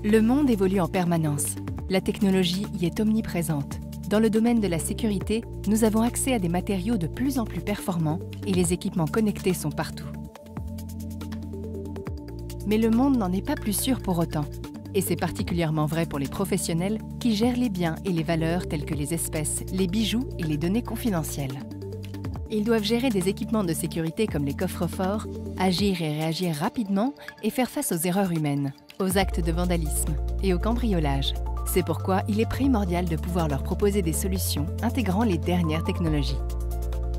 Le monde évolue en permanence. La technologie y est omniprésente. Dans le domaine de la sécurité, nous avons accès à des matériaux de plus en plus performants et les équipements connectés sont partout. Mais le monde n'en est pas plus sûr pour autant. Et c'est particulièrement vrai pour les professionnels qui gèrent les biens et les valeurs telles que les espèces, les bijoux et les données confidentielles. Ils doivent gérer des équipements de sécurité comme les coffres-forts, agir et réagir rapidement et faire face aux erreurs humaines, aux actes de vandalisme et au cambriolage. C'est pourquoi il est primordial de pouvoir leur proposer des solutions intégrant les dernières technologies.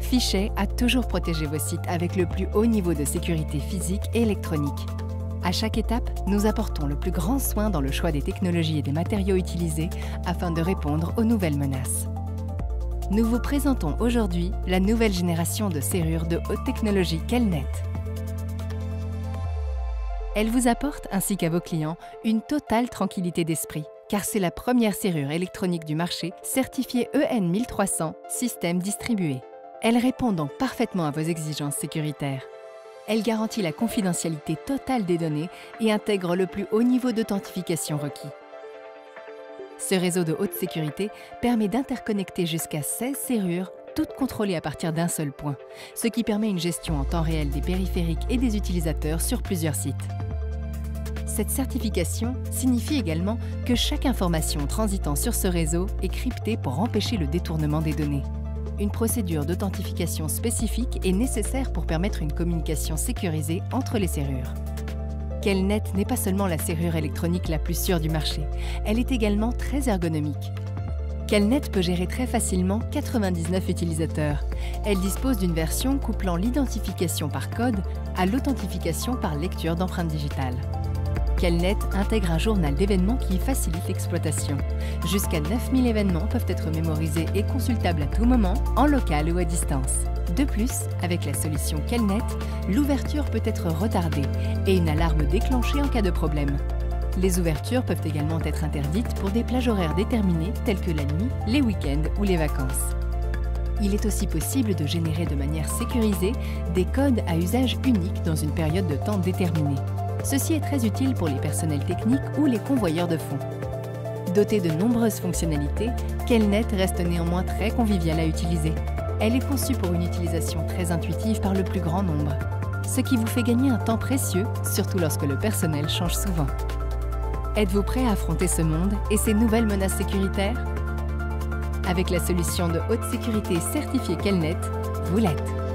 Fichet a toujours protégé vos sites avec le plus haut niveau de sécurité physique et électronique. À chaque étape, nous apportons le plus grand soin dans le choix des technologies et des matériaux utilisés afin de répondre aux nouvelles menaces. Nous vous présentons aujourd'hui la nouvelle génération de serrures de haute technologie Kelnet. Elle vous apporte, ainsi qu'à vos clients, une totale tranquillité d'esprit, car c'est la première serrure électronique du marché certifiée EN 1300, système distribué. Elle répond donc parfaitement à vos exigences sécuritaires. Elle garantit la confidentialité totale des données et intègre le plus haut niveau d'authentification requis. Ce réseau de haute sécurité permet d'interconnecter jusqu'à 16 serrures, toutes contrôlées à partir d'un seul point, ce qui permet une gestion en temps réel des périphériques et des utilisateurs sur plusieurs sites. Cette certification signifie également que chaque information transitant sur ce réseau est cryptée pour empêcher le détournement des données. Une procédure d'authentification spécifique est nécessaire pour permettre une communication sécurisée entre les serrures. Kelnet n'est pas seulement la serrure électronique la plus sûre du marché, elle est également très ergonomique. Kelnet peut gérer très facilement 99 utilisateurs. Elle dispose d'une version couplant l'identification par code à l'authentification par lecture d'empreintes digitales. Kelnet intègre un journal d'événements qui facilite l'exploitation. Jusqu'à 9000 événements peuvent être mémorisés et consultables à tout moment, en local ou à distance. De plus, avec la solution Kelnet, l'ouverture peut être retardée et une alarme déclenchée en cas de problème. Les ouvertures peuvent également être interdites pour des plages horaires déterminées telles que la nuit, les week-ends ou les vacances. Il est aussi possible de générer de manière sécurisée des codes à usage unique dans une période de temps déterminée. Ceci est très utile pour les personnels techniques ou les convoyeurs de fonds. Dotée de nombreuses fonctionnalités, Kelnet reste néanmoins très conviviale à utiliser. Elle est conçue pour une utilisation très intuitive par le plus grand nombre, ce qui vous fait gagner un temps précieux, surtout lorsque le personnel change souvent. Êtes-vous prêt à affronter ce monde et ses nouvelles menaces sécuritaires? Avec la solution de haute sécurité certifiée Kelnet, vous l'êtes.